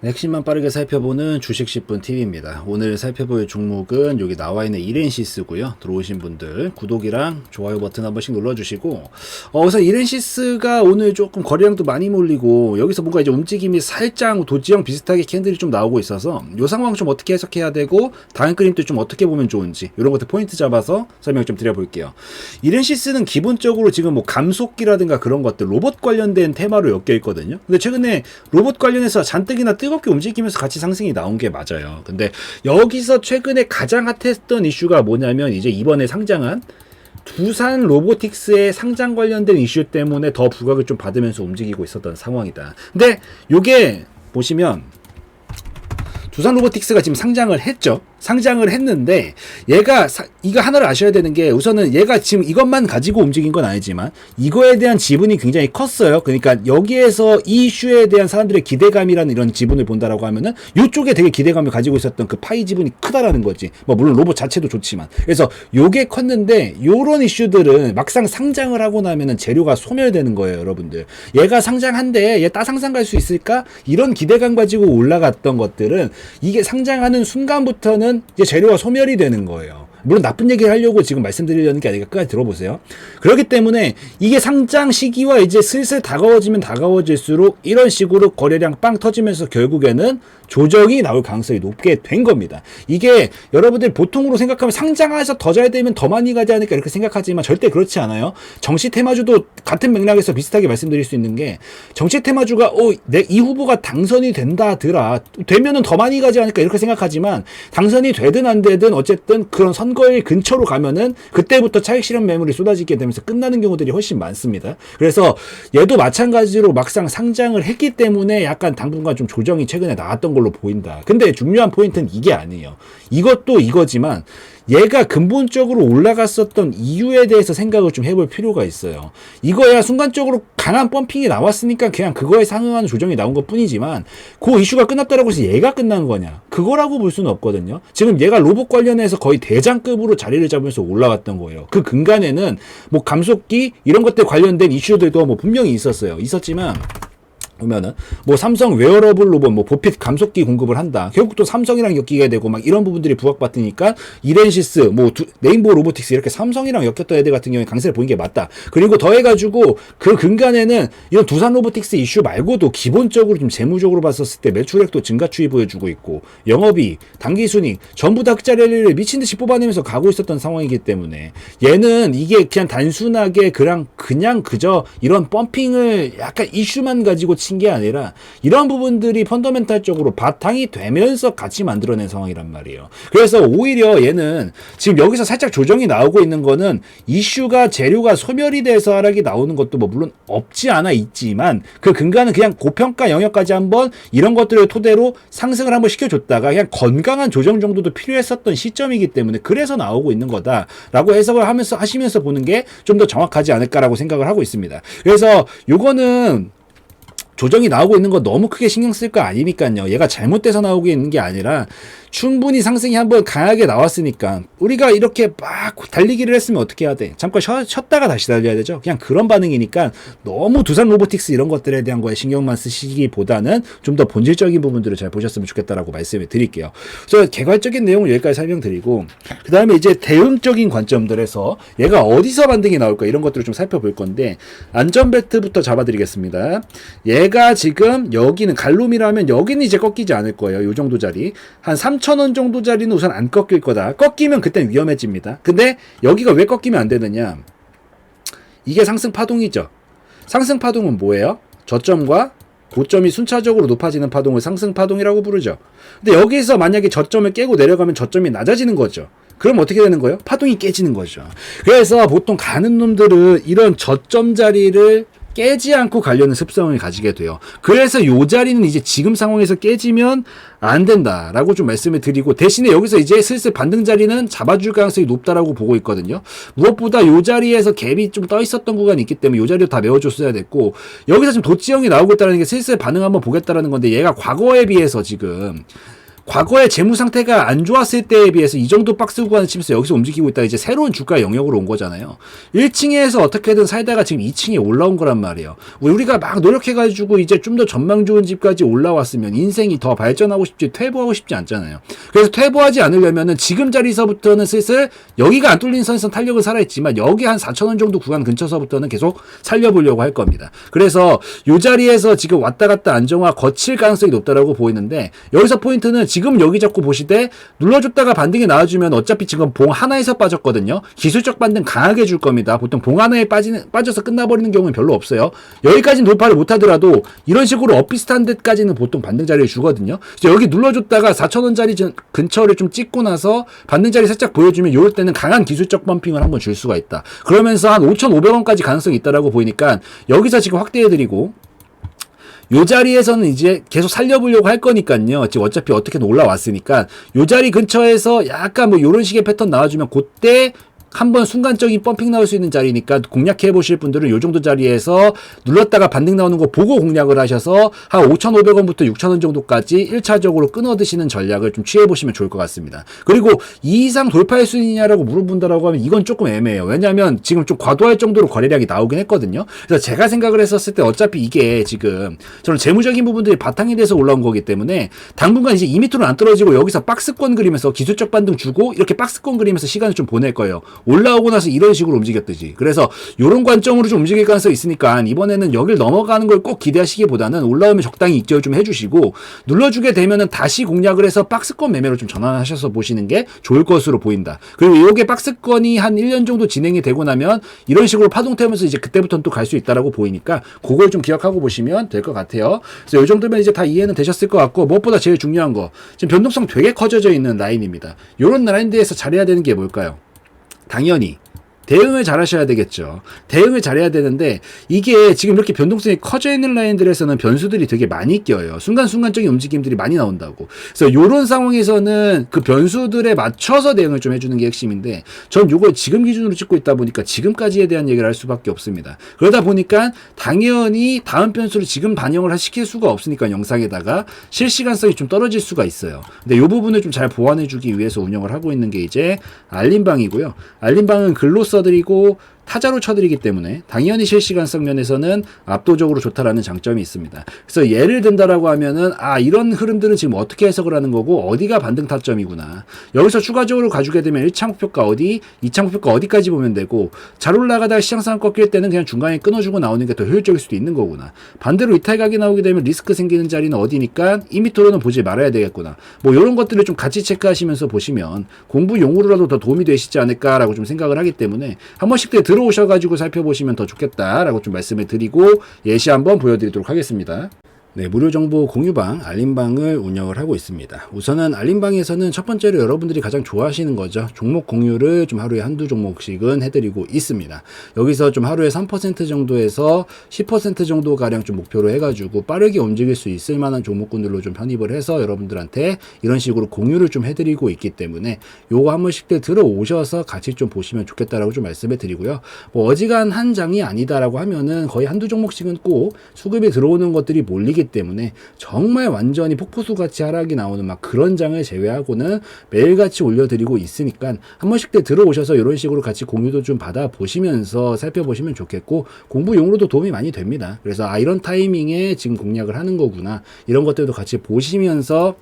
핵심만 빠르게 살펴보는 주식 10분 TV입니다. 오늘 살펴볼 종목은 여기 나와 있는 이렌시스고요. 들어오신 분들 구독이랑 좋아요 버튼 한 번씩 눌러주시고, 우선 이렌시스가 오늘 조금 거래량도 많이 몰리고 여기서 뭔가 이제 움직임이 살짝 도지형 비슷하게 캔들이 좀 나오고 있어서 이 상황 좀 어떻게 해석해야 되고 다음 그림도 좀 어떻게 보면 좋은지 이런 것들 포인트 잡아서 설명 좀 드려볼게요. 이렌시스는 기본적으로 지금 뭐 감속기라든가 그런 것들 로봇 관련된 테마로 엮여 있거든요. 근데 최근에 로봇 관련해서 잔뜩이나 뜨겁게 움직이면서 같이 상승이 나온 게 맞아요. 근데 여기서 최근에 가장 핫했던 이슈가 뭐냐면 이제 이번에 상장한 두산 로보틱스의 상장 관련된 이슈 때문에 더 부각을 좀 받으면서 움직이고 있었던 상황이다. 근데 요게 보시면 두산 로보틱스가 지금 상장을 했죠. 상장을 했는데 얘가 이거 하나를 아셔야 되는 게, 우선은 얘가 지금 이것만 가지고 움직인 건 아니지만 이거에 대한 지분이 굉장히 컸어요. 그러니까 여기에서 이 이슈에 대한 사람들의 기대감이라는 이런 지분을 본다라고 하면은 이쪽에 되게 기대감을 가지고 있었던 그 파이 지분이 크다라는 거지. 뭐 물론 로봇 자체도 좋지만. 그래서 요게 컸는데 요런 이슈들은 막상 상장을 하고 나면은 재료가 소멸되는 거예요, 여러분들. 얘가 상장한데 얘 따상상 갈 수 있을까? 이런 기대감 가지고 올라갔던 것들은 이게 상장하는 순간부터는 이제 재료가 소멸이 되는 거예요. 물론 나쁜 얘기를 하려고 지금 말씀드리려는 게 아니라 끝까지 들어보세요. 그렇기 때문에 이게 상장 시기와 이제 슬슬 다가워지면 다가워질수록 이런 식으로 거래량 빵 터지면서 결국에는 조정이 나올 가능성이 높게 된 겁니다. 이게 여러분들 보통으로 생각하면 상장해서 더 잘 되면 더 많이 가지 않을까 이렇게 생각하지만 절대 그렇지 않아요. 정치 테마주도 같은 맥락에서 비슷하게 말씀드릴 수 있는 게, 정치 테마주가 이 후보가 당선이 된다더라, 되면은 더 많이 가지 않을까 이렇게 생각하지만 당선이 되든 안 되든 어쨌든 그런 선거일 근처로 가면은 그때부터 차익 실현 매물이 쏟아지게 되면서 끝나는 경우들이 훨씬 많습니다. 그래서 얘도 마찬가지로 막상 상장을 했기 때문에 약간 당분간 좀 조정이 최근에 나왔던 걸로 보인다. 근데 중요한 포인트는 이게 아니에요. 이것도 이거지만 얘가 근본적으로 올라갔었던 이유에 대해서 생각을 좀 해볼 필요가 있어요. 이거야 순간적으로 강한 펌핑이 나왔으니까 그냥 그거에 상응하는 조정이 나온 것 뿐이지만 그 이슈가 끝났다라고 해서 얘가 끝난 거냐, 그거라고 볼 수는 없거든요. 지금 얘가 로봇 관련해서 거의 대장급으로 자리를 잡으면서 올라갔던 거예요. 그 근간에는 뭐 감속기 이런 것들 관련된 이슈들도 뭐 분명히 있었지만 보면은 뭐 삼성 웨어러블 로봇 뭐 보핏 감속기 공급을 한다. 결국 또 삼성이랑 엮이게 되고 막 이런 부분들이 부각받으니까 이렌시스 뭐 네임보 로보틱스 이렇게 삼성이랑 엮였던 애들 같은 경우에 강세를 보인 게 맞다. 그리고 더해가지고 그 근간에는 이런 두산 로보틱스 이슈 말고도 기본적으로 좀 재무적으로 봤었을 때 매출액도 증가 추이 보여주고 있고 영업이익, 당기순이익 전부 다 흑자 랠리를 미친 듯이 뽑아내면서 가고 있었던 상황이기 때문에 얘는 이게 그냥 단순하게 그냥 그저 이런 펌핑을 약간 이슈만 가지고 친 게 아니라 이런 부분들이 펀더멘탈적으로 바탕이 되면서 같이 만들어낸 상황이란 말이에요. 그래서 오히려 얘는 지금 여기서 살짝 조정이 나오고 있는 거는 이슈가 재료가 소멸이 돼서 하락이 나오는 것도 뭐 물론 없지 않아 있지만 그 근간은 그냥 고평가 영역까지 한번 이런 것들을 토대로 상승을 한번 시켜줬다가 그냥 건강한 조정 정도도 필요했었던 시점이기 때문에 그래서 나오고 있는 거다라고 해석을 하시면서 보는 게 좀 더 정확하지 않을까라고 생각을 하고 있습니다. 그래서 요거는 조정이 나오고 있는 거 너무 크게 신경 쓸 거 아니니까요. 얘가 잘못돼서 나오고 있는 게 아니라 충분히 상승이 한번 강하게 나왔으니까 우리가 이렇게 막 달리기를 했으면 어떻게 해야 돼? 잠깐 쉬었다가 다시 달려야 되죠. 그냥 그런 반응이니까 너무 두산 로보틱스 이런 것들에 대한 거에 신경만 쓰시기보다는 좀 더 본질적인 부분들을 잘 보셨으면 좋겠다라고 말씀을 드릴게요. 그래서 개괄적인 내용을 여기까지 설명드리고 그 다음에 이제 대응적인 관점들에서 얘가 어디서 반등이 나올까 이런 것들을 좀 살펴볼 건데, 안전벨트부터 잡아드리겠습니다. 얘가 지금 여기는 갈롬이라면 여기는 이제 꺾이지 않을 거예요. 요 정도 자리 한 3,000원 정도 자리는 우선 안 꺾일 거다. 꺾이면 그땐 위험해집니다. 근데 여기가 왜 꺾이면 안 되느냐, 이게 상승 파동이죠. 상승 파동은 뭐예요? 저점과 고점이 순차적으로 높아지는 파동을 상승 파동이라고 부르죠. 근데 여기서 만약에 저점을 깨고 내려가면 저점이 낮아지는 거죠. 그럼 어떻게 되는 거예요? 파동이 깨지는 거죠. 그래서 보통 가는 놈들은 이런 저점 자리를 깨지 않고 가려는 습성을 가지게 돼요. 그래서 요 자리는 이제 지금 상황에서 깨지면 안 된다라고 좀 말씀을 드리고, 대신에 여기서 이제 슬슬 반등 자리는 잡아줄 가능성이 높다라고 보고 있거든요. 무엇보다 요 자리에서 갭이 좀 떠 있었던 구간이 있기 때문에 요 자리도 다 메워줬어야 됐고, 여기서 지금 도치형이 나오고 있다는 게 슬슬 반응 한번 보겠다라는 건데, 얘가 과거에 비해서 지금 과거의 재무 상태가 안 좋았을 때에 비해서 이 정도 박스 구간을 치면서 여기서 움직이고 있다 이제 새로운 주가 영역으로 온 거잖아요. 1층에서 어떻게든 살다가 지금 2층에 올라온 거란 말이에요. 우리가 막 노력해가지고 이제 좀 더 전망 좋은 집까지 올라왔으면 인생이 더 발전하고 싶지 퇴보하고 싶지 않잖아요. 그래서 퇴보하지 않으려면은 지금 자리서부터는 슬슬 여기가 안 뚫린 선에서 탄력을 살아있지만 여기 한 4,000원 정도 구간 근처서부터는 계속 살려보려고 할 겁니다. 그래서 이 자리에서 지금 왔다 갔다 안정화 거칠 가능성이 높다라고 보이는데 여기서 포인트는 지금 여기 잡고 보시되 눌러줬다가 반등이 나와주면 어차피 지금 봉 하나에서 빠졌거든요. 기술적 반등 강하게 줄 겁니다. 보통 봉 하나에 빠져서 끝나버리는 경우는 별로 없어요. 여기까지는 돌파를 못하더라도 이런 식으로 엇비슷한 데까지는 보통 반등 자리를 주거든요. 그래서 여기 눌러줬다가 4,000원짜리 근처를 좀 찍고 나서 반등 자리 살짝 보여주면 요럴 때는 강한 기술적 펌핑을 한번 줄 수가 있다. 그러면서 한 5,500원까지 가능성이 있다라고 보이니까 여기서 지금 확대해드리고 요 자리에서는 이제 계속 살려보려고 할 거니까요. 지금 어차피 어떻게든 올라왔으니까 요 자리 근처에서 약간 뭐 요런 식의 패턴 나와주면 그때 한번 순간적인 펌핑 나올 수 있는 자리니까 공략해 보실 분들은 요 정도 자리에서 눌렀다가 반등 나오는 거 보고 공략을 하셔서 한 5,500원부터 6,000원 정도까지 1차적으로 끊어 드시는 전략을 좀 취해 보시면 좋을 것 같습니다. 그리고 이 이상 돌파할 수 있냐라고 물어본다라고 하면 이건 조금 애매해요. 왜냐하면 지금 좀 과도할 정도로 거래량이 나오긴 했거든요. 그래서 제가 생각을 했었을 때 어차피 이게 지금 저는 재무적인 부분들이 바탕이 돼서 올라온 거기 때문에 당분간 이제 이 밑으로 안 떨어지고 여기서 박스권 그리면서 기술적 반등 주고 이렇게 박스권 그리면서 시간을 좀 보낼 거예요. 올라오고 나서 이런 식으로 움직였듯이. 그래서 이런 관점으로 좀 움직일 가능성이 있으니까 이번에는 여길 넘어가는 걸 꼭 기대하시기보다는 올라오면 적당히 익절 좀 해주시고 눌러주게 되면은 다시 공략을 해서 박스권 매매로 좀 전환하셔서 보시는 게 좋을 것으로 보인다. 그리고 이게 박스권이 한 1년 정도 진행이 되고 나면 이런 식으로 파동 태우면서 이제 그때부터는 또 갈 수 있다라고 보이니까 그걸 좀 기억하고 보시면 될 것 같아요. 그래서 이 정도면 이제 다 이해는 되셨을 것 같고 무엇보다 제일 중요한 거 지금 변동성 되게 커져져 있는 라인입니다. 이런 라인대에서 잘해야 되는 게 뭘까요? 당연히 대응을 잘 하셔야 되겠죠. 대응을 잘해야 되는데 이게 지금 이렇게 변동성이 커져 있는 라인들에서는 변수들이 되게 많이 껴요. 순간순간적인 움직임들이 많이 나온다고. 그래서 이런 상황에서는 그 변수들에 맞춰서 대응을 좀 해주는 게 핵심인데 전 이걸 지금 기준으로 찍고 있다 보니까 지금까지에 대한 얘기를 할 수밖에 없습니다. 그러다 보니까 당연히 다음 변수를 지금 반영을 시킬 수가 없으니까 영상에다가 실시간성이 좀 떨어질 수가 있어요. 근데 이 부분을 좀 잘 보완해주기 위해서 운영을 하고 있는 게 이제 알림방이고요. 알림방은 글로 써드리고 타자로 쳐드리기 때문에 당연히 실시간성 면에서는 압도적으로 좋다라는 장점이 있습니다. 그래서 예를 든다라고 하면은 이런 흐름들은 지금 어떻게 해석을 하는 거고 어디가 반등 타점이구나. 여기서 추가적으로 가지게 되면 1차 목표가 어디, 2차 목표가 어디까지 보면 되고 잘 올라가다가 시장상 꺾일 때는 그냥 중간에 끊어주고 나오는 게 더 효율적일 수도 있는 거구나. 반대로 이탈각이 나오게 되면 리스크 생기는 자리는 어디니까 이 밑으로는 보지 말아야 되겠구나. 뭐 이런 것들을 좀 같이 체크하시면서 보시면 공부용으로라도 더 도움이 되시지 않을까라고 좀 생각을 하기 때문에 한 번씩 들어오셔가지고 살펴보시면 더 좋겠다라고 좀 말씀을 드리고 예시 한번 보여드리도록 하겠습니다. 네, 무료 정보 공유방, 알림방을 운영을 하고 있습니다. 우선은 알림방에서는 첫 번째로 여러분들이 가장 좋아하시는 거죠. 종목 공유를 좀 하루에 한두 종목씩은 해드리고 있습니다. 여기서 좀 하루에 3% 정도에서 10% 정도 가량 좀 목표로 해가지고 빠르게 움직일 수 있을 만한 종목군들로 좀 편입을 해서 여러분들한테 이런 식으로 공유를 좀 해드리고 있기 때문에 요거 한 번씩들 들어오셔서 같이 좀 보시면 좋겠다라고 좀 말씀을 드리고요. 뭐 어지간한 장이 아니다라고 하면은 거의 한두 종목씩은 꼭 수급이 들어오는 것들이 몰리기 때문에 정말 완전히 폭포수 같이 하락이 나오는 막 그런 장을 제외하고는 매일같이 올려드리고 있으니까 한 번씩 들어오셔서 이런 식으로 같이 공유도 좀 받아보시면서 살펴보시면 좋겠고 공부용으로도 도움이 많이 됩니다. 그래서 이런 타이밍에 지금 공략을 하는 거구나 이런 것들도 같이 보시면서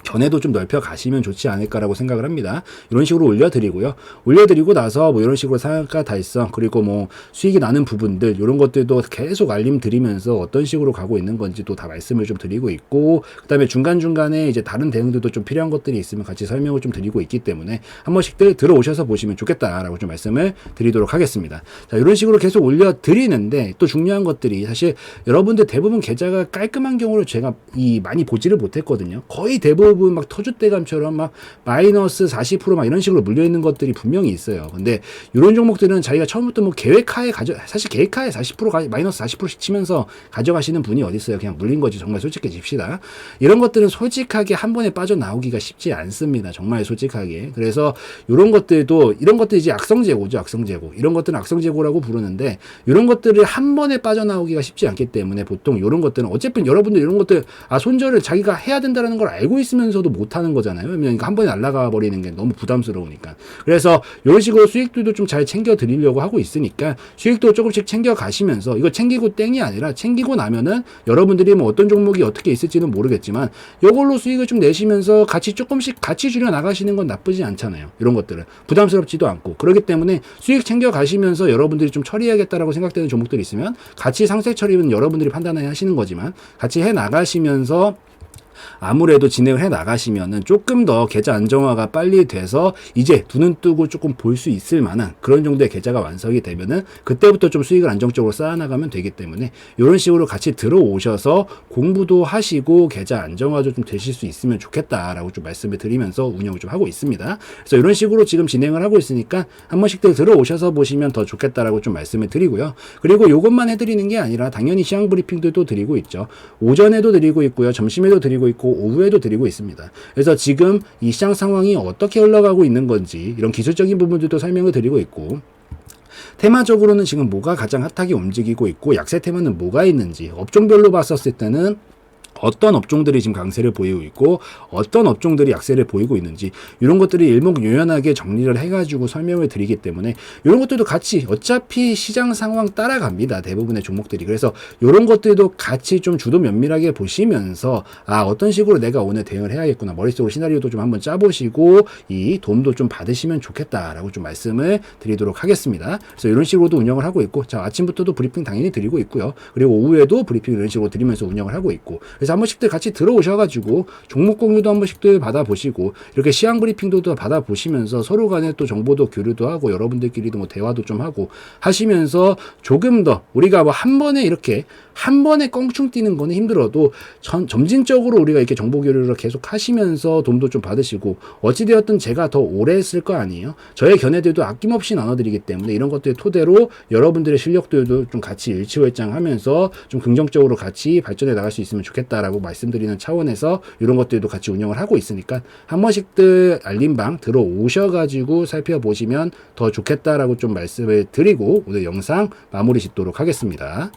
견해도 좀 넓혀 가시면 좋지 않을까라고 생각을 합니다. 이런 식으로 올려드리고요. 올려드리고 나서 뭐 이런 식으로 상한가 달성 그리고 뭐 수익이 나는 부분들 이런 것들도 계속 알림 드리면서 어떤 식으로 가고 있는 건지도 다 말씀을 좀 드리고 있고 그 다음에 중간중간에 이제 다른 대응들도 좀 필요한 것들이 있으면 같이 설명을 좀 드리고 있기 때문에 한 번씩들 들어오셔서 보시면 좋겠다라고 좀 말씀을 드리도록 하겠습니다. 자, 이런 식으로 계속 올려드리는데 또 중요한 것들이 사실 여러분들 대부분 계좌가 깔끔한 경우를 제가 많이 보지를 못했거든요. 거의 대부분 막 터줏대감처럼 막 마이너스 40%막 이런 식으로 물려있는 것들이 분명히 있어요. 근데 이런 종목들은 자기가 처음부터 뭐 계획하에 사실 계획하에 40% 마이너스 40%씩 치면서 가져가시는 분이 어디 있어요. 그냥 물린 거지. 정말 솔직해집시다. 이런 것들은 솔직하게 한 번에 빠져나오기가 쉽지 않습니다. 정말 솔직하게. 그래서 이런 것들도 이런 것들이 이제 악성재고죠. 악성재고. 이런 것들은 악성재고라고 부르는데 이런 것들을 한 번에 빠져나오기가 쉽지 않기 때문에 보통 이런 것들은 어쨌든 여러분들 이런 것들 손절을 자기가 해야 된다는 걸 알고 있으면 있으면서도 못하는 거잖아요. 왜냐면 한 번에 날아가 버리는 게 너무 부담스러우니까. 그래서 이런 식으로 수익들도 좀 잘 챙겨 드리려고 하고 있으니까 수익도 조금씩 챙겨 가시면서, 이거 챙기고 땡이 아니라 챙기고 나면은 여러분들이 뭐 어떤 종목이 어떻게 있을지는 모르겠지만 이걸로 수익을 좀 내시면서 같이 조금씩 같이 줄여 나가시는 건 나쁘지 않잖아요. 이런 것들은 부담스럽지도 않고. 그렇기 때문에 수익 챙겨 가시면서 여러분들이 좀 처리해야겠다라고 생각되는 종목들이 있으면 같이 상세 처리는 여러분들이 판단해 하시는 거지만 같이 해 나가시면서 아무래도 진행을 해 나가시면은 조금 더 계좌 안정화가 빨리 돼서 이제 두 눈 뜨고 조금 볼 수 있을 만한 그런 정도의 계좌가 완성이 되면은 그때부터 좀 수익을 안정적으로 쌓아나가면 되기 때문에 이런 식으로 같이 들어오셔서 공부도 하시고 계좌 안정화도 좀 되실 수 있으면 좋겠다라고 좀 말씀을 드리면서 운영을 좀 하고 있습니다. 그래서 이런 식으로 지금 진행을 하고 있으니까 한 번씩들 들어오셔서 보시면 더 좋겠다라고 좀 말씀을 드리고요. 그리고 이것만 해드리는 게 아니라 당연히 시황 브리핑도 드리고 있죠. 오전에도 드리고 있고요. 점심에도 드리고 있고 오후에도 드리고 있습니다. 그래서 지금 이 시장 상황이 어떻게 흘러가고 있는 건지 이런 기술적인 부분들도 설명을 드리고 있고, 테마적으로는 지금 뭐가 가장 핫하게 움직이고 있고 약세 테마는 뭐가 있는지 업종별로 봤었을 때는 어떤 업종들이 지금 강세를 보이고 있고 어떤 업종들이 약세를 보이고 있는지 이런 것들이 일목요연하게 정리를 해가지고 설명을 드리기 때문에 이런 것들도 같이 어차피 시장 상황 따라갑니다. 대부분의 종목들이. 그래서 이런 것들도 같이 좀 주도 면밀하게 보시면서 어떤 식으로 내가 오늘 대응을 해야겠구나, 머릿속으로 시나리오도 좀 한번 짜보시고 이 도움도 좀 받으시면 좋겠다라고 좀 말씀을 드리도록 하겠습니다. 그래서 이런 식으로도 운영을 하고 있고, 자, 아침부터도 브리핑 당연히 드리고 있고요. 그리고 오후에도 브리핑 이런 식으로 드리면서 운영을 하고 있고, 그래서 한 번씩들 같이 들어오셔가지고 종목 공유도 한 번씩들 받아보시고 이렇게 시황 브리핑도 받아보시면서 서로 간에 또 정보도 교류도 하고 여러분들끼리도 뭐 대화도 좀 하고 하시면서 조금 더 우리가 뭐 한 번에 이렇게 한 번에 껑충 뛰는 거는 힘들어도 점진적으로 우리가 이렇게 정보 교류를 계속 하시면서 도움도 좀 받으시고, 어찌되었든 제가 더 오래 했을 거 아니에요. 저의 견해들도 아낌없이 나눠드리기 때문에 이런 것들 토대로 여러분들의 실력들도 좀 같이 일치월장하면서 좀 긍정적으로 같이 발전해 나갈 수 있으면 좋겠다라고 말씀드리는 차원에서 이런 것들도 같이 운영을 하고 있으니까 한 번씩들 알림방 들어오셔가지고 살펴보시면 더 좋겠다라고 좀 말씀을 드리고 오늘 영상 마무리 짓도록 하겠습니다.